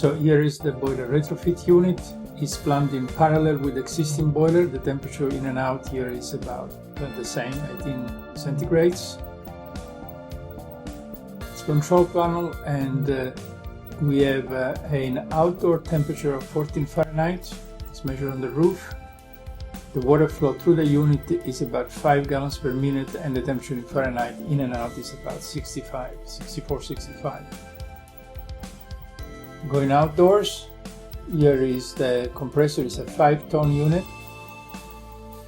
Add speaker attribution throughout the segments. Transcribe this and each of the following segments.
Speaker 1: So here is the boiler retrofit unit. It's plumbed in parallel with the existing boiler. The temperature in and out here is about the same, 18 centigrades. It's control panel, and we have an outdoor temperature of 14 Fahrenheit. It's measured on the roof. The water flow through the unit is about 5 gallons per minute, and the temperature in Fahrenheit in and out is about 64, 65. Going outdoors, here is the compressor. It's a 5-ton unit,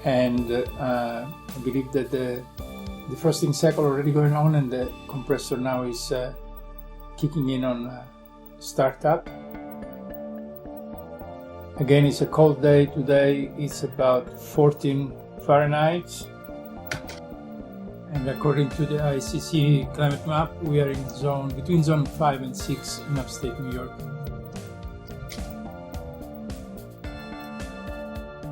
Speaker 1: and I believe that the defrosting cycle already going on, and the compressor now is kicking in on startup. Again, it's a cold day today. It's about 14 Fahrenheit, and according to the ICC climate map, we are in between zone 5 and 6 in upstate New York.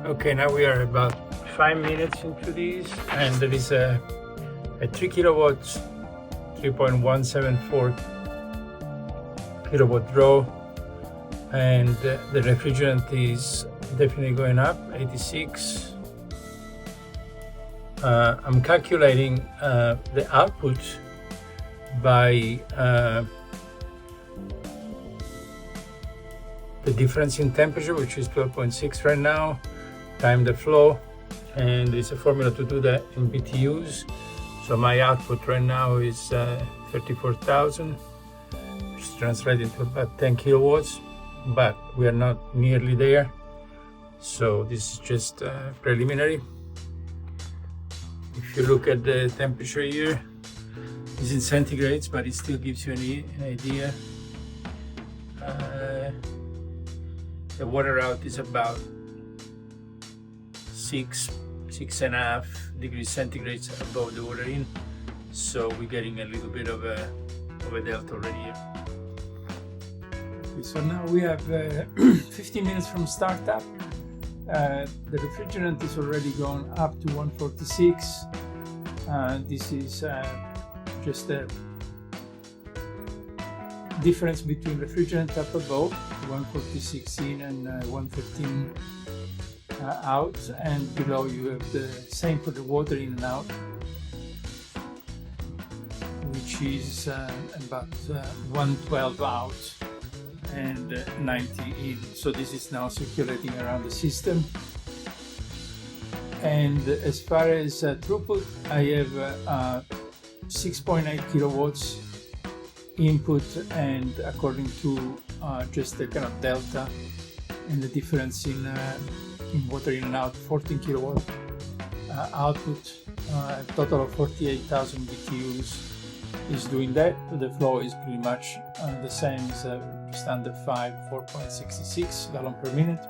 Speaker 1: Okay, now we are about 5 minutes into this, and there is a 3 kilowatts, 3.174 kilowatt draw, and the refrigerant is definitely going up, 86. I'm calculating the output by the difference in temperature, which is 12.6 right now, time the flow, and there's a formula to do that in BTUs. So my output right now is 34,000, which is translated to about 10 kilowatts, but we are not nearly there. So this is just preliminary. If you look at the temperature here, it's in centigrades, but it still gives you an idea. The water out is about 6.5 degrees centigrade above the water in, so we're getting a little bit of a delta already here. Okay, so now we have 15 minutes from startup. The refrigerant is already gone up to 146. This is just a difference between refrigerant up above, 146 in and 115 out, and below you have the same for the water in and out, which is about 112 out and 90 in. So this is now circulating around the system. And as far as throughput, I have 6.8 kilowatts input, and according to just the kind of delta and the difference in water in and out, 14 kilowatt output, a total of 48,000 BTUs is doing that. The flow is pretty much the same as just under 4.66 gallon per minute,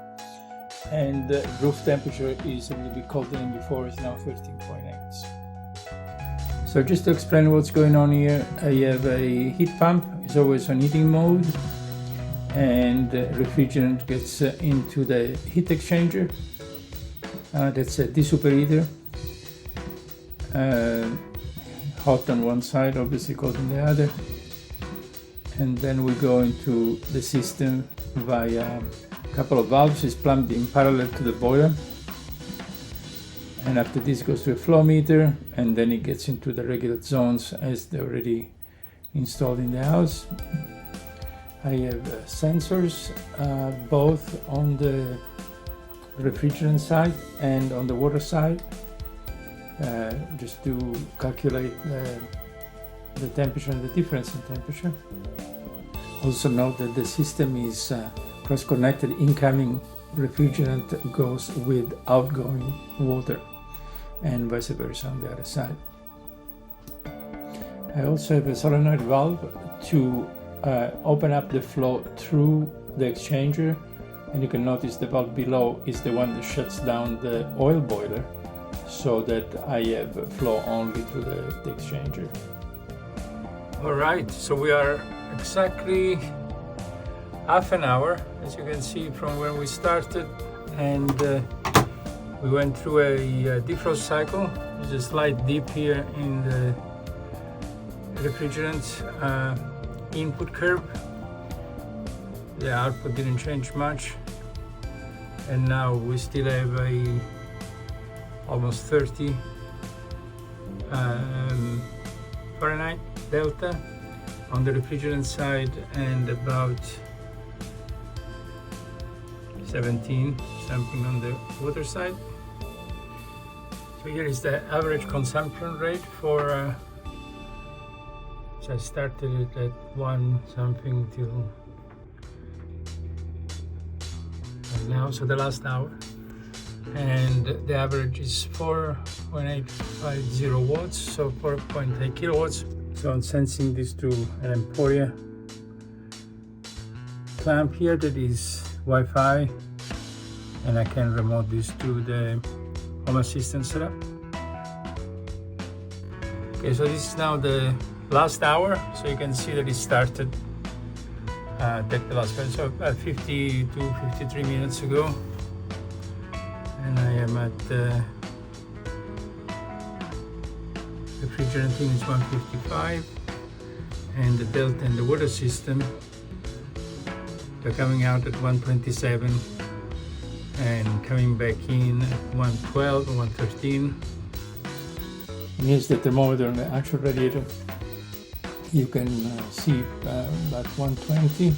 Speaker 1: and the roof temperature is a little bit colder than before. It's now 13.8. So just to explain what's going on here, I have a heat pump. It's always on heating mode, and the refrigerant gets into the heat exchanger. That's a desuperheater. Hot on one side, obviously cold on the other. And then we go into the system via a couple of valves. It's plumbed in parallel to the boiler. And after this goes to a flow meter, and then it gets into the regular zones as they're already installed in the house. I have sensors both on the refrigerant side and on the water side, just to calculate the temperature and the difference in temperature. Also note that the system is cross-connected. Incoming refrigerant goes with outgoing water, and vice versa on the other side. I also have a solenoid valve to open up the flow through the exchanger, and you can notice the valve below is the one that shuts down the oil boiler, so that I have flow only through the exchanger. Alright, so we are exactly half an hour, as you can see, from when we started, and we went through a defrost cycle. There's a slight dip here in the refrigerant input curve. the output didn't change much, and now we still have a almost 30 Fahrenheit delta on the refrigerant side and about 17 something on the water side. So here is the average consumption rate for so I started it at 1 something till now, so the last hour, and the average is 4.850 watts, so 4.8 kilowatts. So I'm sensing this to an Emporia clamp here that is Wi-Fi, and I can remote this to the home assistant setup. Okay, so this is now the last hour, so you can see that it started take the last one, so about 50 to 53 minutes ago, and I am at the refrigerant in is 155, and the delta and the water system are coming out at 127 and coming back in at 112 and 113. And here's the thermometer on the actual radiator. You can see about 120,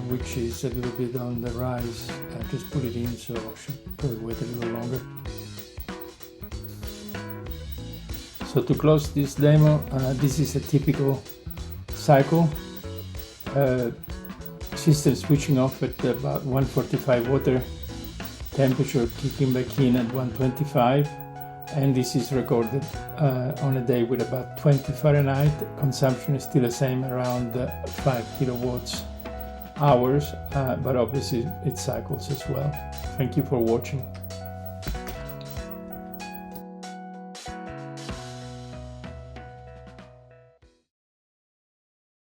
Speaker 1: which is a little bit on the rise. I just put it in, so I should probably wait a little longer. So to close this demo, this is a typical cycle. System switching off at about 145 water, temperature kicking back in at 125. And this is recorded on a day with about 20 Fahrenheit. Consumption is still the same, around 5 kilowatts hours, but obviously it cycles as well. Thank you for watching.